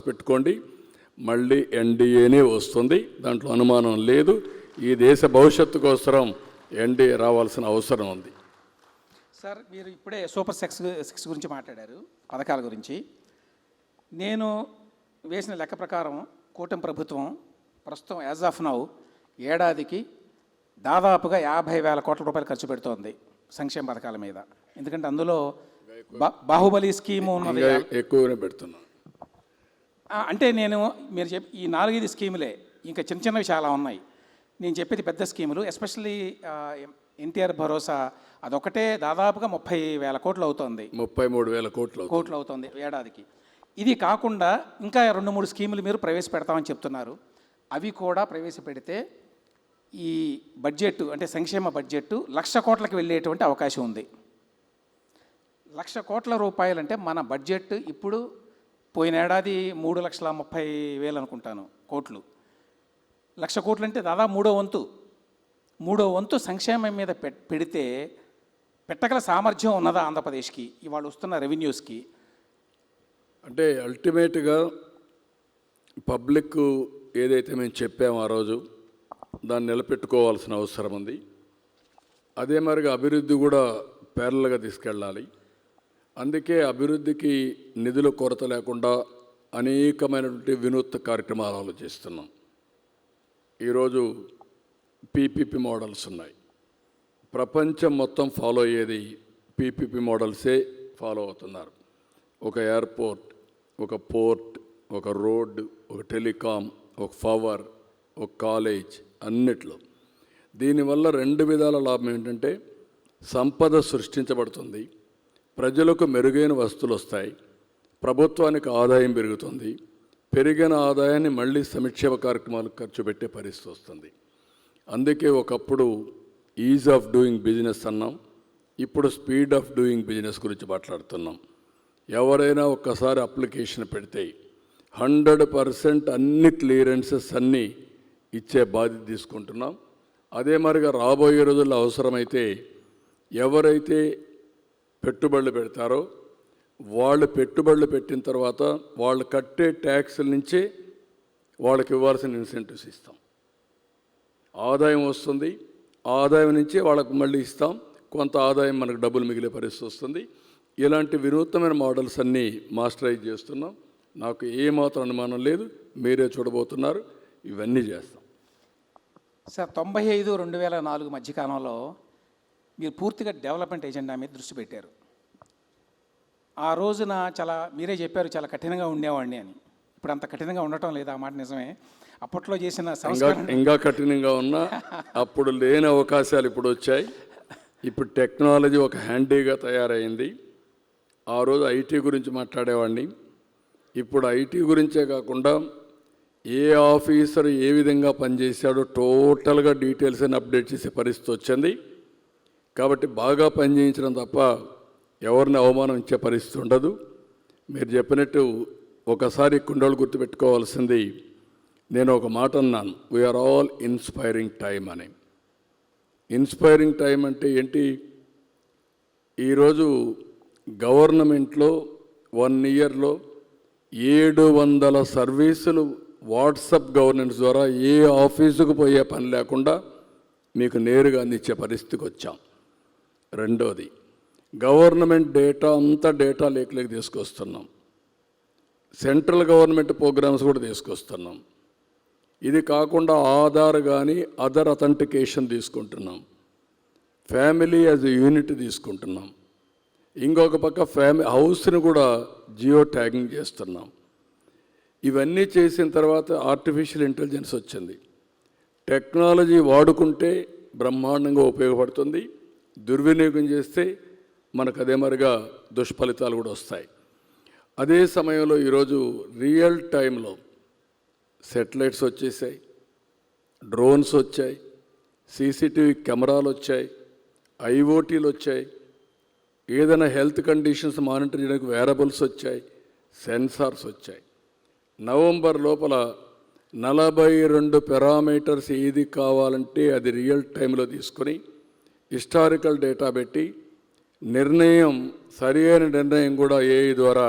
పెట్టుకోండి, మళ్ళీ ఎన్డీఏనే వస్తుంది, దాంట్లో అనుమానం లేదు. ఈ దేశ భవిష్యత్తు కోసం ఎన్డీఏ రావాల్సిన అవసరం ఉంది. సార్, మీరు ఇప్పుడే సూపర్ సిక్స్ గురించి మాట్లాడారు, పథకాల గురించి. నేను వేసిన లెక్క ప్రకారం కూటమి ప్రభుత్వం ప్రస్తుతం యాజ్ ఆఫ్ నౌ ఏడాదికి దాదాపుగా 50,000 కోట్ల రూపాయలు ఖర్చు పెడుతోంది సంక్షేమ పథకాల మీద. ఎందుకంటే అందులో బాహుబలి స్కీము ఉన్నది, ఎక్కువనే పెడుతున్నాం. అంటే మీరు ఈ 4-5 స్కీములే, ఇంకా చిన్న చిన్నవి చాలా ఉన్నాయి. నేను చెప్పేది పెద్ద స్కీములు, ఎస్పెషల్లీ ఎన్టీఆర్ భరోసా, అదొకటే దాదాపుగా 30,000 కోట్లు అవుతుంది, 33,000 కోట్లు అవుతుంది ఏడాదికి. ఇది కాకుండా ఇంకా 2-3 స్కీములు మీరు ప్రవేశపెడతామని చెప్తున్నారు. అవి కూడా ప్రవేశపెడితే ఈ బడ్జెట్ అంటే సంక్షేమ బడ్జెట్ 1,00,000 కోట్లకి వెళ్ళేటువంటి అవకాశం ఉంది. 1,00,000 కోట్ల రూపాయలంటే మన బడ్జెట్ ఇప్పుడు పోయిన ఏడాది 3,30,000 అనుకుంటాను కోట్లు. 1,00,000 కోట్లు అంటే దాదాపు మూడో వంతు సంక్షేమం మీద పెడితే పెట్టగల సామర్థ్యం ఉన్నదా ఆంధ్రప్రదేశ్కి ఇవాళ వస్తున్న రెవెన్యూస్కి? అంటే అల్టిమేట్గా పబ్లిక్ ఏదైతే మేము చెప్పామో ఆ రోజు దాన్ని నిలబెట్టుకోవాల్సిన అవసరం ఉంది. అదే మరిగా అభివృద్ధి కూడా ప్యారల్గా తీసుకెళ్ళాలి. అందుకే అభివృద్ధికి నిధుల కొరత లేకుండా అనేకమైనటువంటి వినూత్న కార్యక్రమాలు ఆలోచిస్తున్నాం. ఈరోజు పీపీపీ మోడల్స్ ఉన్నాయి. ప్రపంచం మొత్తం ఫాలో అయ్యేది పీపీపీ మోడల్సే ఫాలో అవుతున్నారు. ఒక ఎయిర్పోర్ట్, ఒక పోర్ట్, ఒక రోడ్డు, ఒక టెలికాం, ఒక పవర్, ఒక కాలేజ్, అన్నిట్లో. దీనివల్ల 2 విధాల లాభం ఏంటంటే సంపద సృష్టించబడుతుంది, ప్రజలకు మెరుగైన వస్తువులు వస్తాయి, ప్రభుత్వానికి ఆదాయం పెరుగుతుంది, పెరిగిన ఆదాయాన్ని మళ్ళీ సంక్షేమ కార్యక్రమాలకు ఖర్చు పెట్టే పరిస్థితి వస్తుంది. అందుకే ఒకప్పుడు ఈజ్ ఆఫ్ డూయింగ్ బిజినెస్ అన్నాం, ఇప్పుడు స్పీడ్ ఆఫ్ డూయింగ్ బిజినెస్ గురించి మాట్లాడుతున్నాం. ఎవరైనా ఒక్కసారి అప్లికేషన్ పెడితే 100% అన్ని క్లియరెన్సెస్ అన్నీ ఇచ్చే బాధ్యత తీసుకుంటున్నాం. అదే మరిగా రాబోయే రోజుల్లో అవసరమైతే ఎవరైతే పెట్టుబడులు పెడతారో వాళ్ళు పెట్టుబడులు పెట్టిన తర్వాత వాళ్ళు కట్టే ట్యాక్సుల నుంచే వాళ్ళకి ఇవ్వాల్సిన ఇన్సెంటివ్స్ ఇస్తాం. ఆదాయం వస్తుంది, ఆదాయం నుంచే వాళ్ళకు మళ్ళీ ఇస్తాం, కొంత ఆదాయం మనకు డబ్బులు మిగిలే పరిస్థితి వస్తుంది. ఇలాంటి వినూత్నమైన మోడల్స్ అన్నీ మాస్టరైజ్ చేస్తున్నాం. నాకు ఏమాత్రం అనుమానం లేదు, మీరే చూడబోతున్నారు. ఇవన్నీ చేస్తాం. సార్, 95-2004 మధ్యకాలంలో మీరు పూర్తిగా డెవలప్మెంట్ ఎజెండా మీద దృష్టి పెట్టారు. ఆ రోజున మీరే చెప్పారు చాలా కఠినంగా ఉండేవాడిని అని. ఇప్పుడు అంత కఠినంగా ఉండటం లేదు, ఆ మాట నిజమే. అప్పట్లో చేసిన ఇంకా కఠినంగా ఉన్నా అప్పుడు లేని అవకాశాలు ఇప్పుడు వచ్చాయి. ఇప్పుడు టెక్నాలజీ ఒక హ్యాండీగా తయారైంది. ఆ రోజు ఐటీ గురించి మాట్లాడేవాడిని, ఇప్పుడు ఐటీ గురించే కాకుండా ఏ ఆఫీసర్ ఏ విధంగా పనిచేశాడో టోటల్గా డీటెయిల్స్ అని అప్డేట్ చేసే పరిస్థితి వచ్చింది. కాబట్టి బాగా పనిచేయించడం తప్ప ఎవరిని అవమానం ఇచ్చే పరిస్థితి ఉండదు. మీరు చెప్పినట్టు ఒకసారి కుండలు గుర్తుపెట్టుకోవాల్సింది, నేను ఒక మాట అన్నాను, వీఆర్ ఆల్ ఇన్స్పైరింగ్ టైం అని. ఇన్స్పైరింగ్ టైం అంటే ఏంటి? ఈరోజు గవర్నమెంట్లో 1 ఇయర్లో 700 సర్వీసులు వాట్సాప్ గవర్నెన్స్ ద్వారా ఏ ఆఫీసుకు పోయే పని లేకుండా మీకు నేరుగా అందించే పరిస్థితికి వచ్చాం. రెండోది, గవర్నమెంట్ డేటా అంతా డేటా లేక్లోకి తీసుకొస్తున్నాం. సెంట్రల్ గవర్నమెంట్ ప్రోగ్రామ్స్ కూడా తీసుకొస్తున్నాం. ఇది కాకుండా ఆధార్ కానీ అదర్ అథెంటికేషన్ తీసుకుంటున్నాం. ఫ్యామిలీ యాజ్ ఎ యూనిట్ తీసుకుంటున్నాం. ఇంకొక పక్క హౌస్ని కూడా జియో ట్యాగింగ్ చేస్తున్నాం. ఇవన్నీ చేసిన తర్వాత ఆర్టిఫిషియల్ ఇంటెలిజెన్స్ వచ్చింది. టెక్నాలజీ వాడుకుంటే బ్రహ్మాండంగా ఉపయోగపడుతుంది, దుర్వినియోగం చేస్తే మనకు అదే మరిగా దుష్ఫలితాలు కూడా వస్తాయి. అదే సమయంలో ఈరోజు రియల్ టైంలో సెటిలైట్స్ వచ్చేసాయి, డ్రోన్స్ వచ్చాయి, సీసీటీవీ కెమెరాలు వచ్చాయి, ఐఓటీలు వచ్చాయి, ఏదైనా హెల్త్ కండిషన్స్ మానిటర్ చేయడానికి వేరబుల్స్ వచ్చాయి, సెన్సార్స్ వచ్చాయి. నవంబర్ లోపల 42 పారామీటర్స్ ఏది కావాలంటే అది రియల్ టైంలో తీసుకొని హిస్టారికల్ డేటా పెట్టి సరైన నిర్ణయం కూడా ఏఐ ద్వారా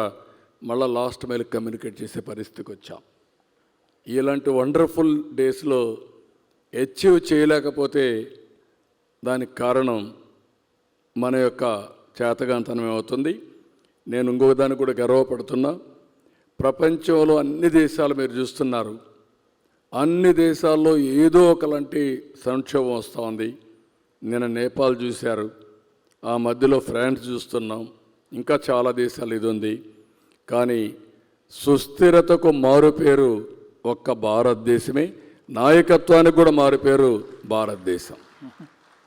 మళ్ళీ లాస్ట్ మైల్ కమ్యూనికేట్ చేసే పరిస్థితికి వచ్చాం. ఇలాంటి వండర్ఫుల్ డేస్లో అచీవ్ చేయలేకపోతే దానికి కారణం మన యొక్క చేతగాంతనం అవుతుంది. నేను ఇంకొక దానికి కూడా గర్వపడుతున్నా. ప్రపంచంలో అన్ని దేశాలు మీరు చూస్తున్నారు, అన్ని దేశాల్లో ఏదో ఒకలాంటి సంక్షోభం వస్తూ ఉంది. నేను నేపాల్ చూశారు, ఆ మధ్యలో ఫ్రాన్స్ చూస్తున్నాం, ఇంకా చాలా దేశాలు ఇది ఉంది. కానీ సుస్థిరతకు మారుపేరు ఒక్క భారతదేశమే, నాయకత్వానికి కూడా మారుపేరు భారతదేశం.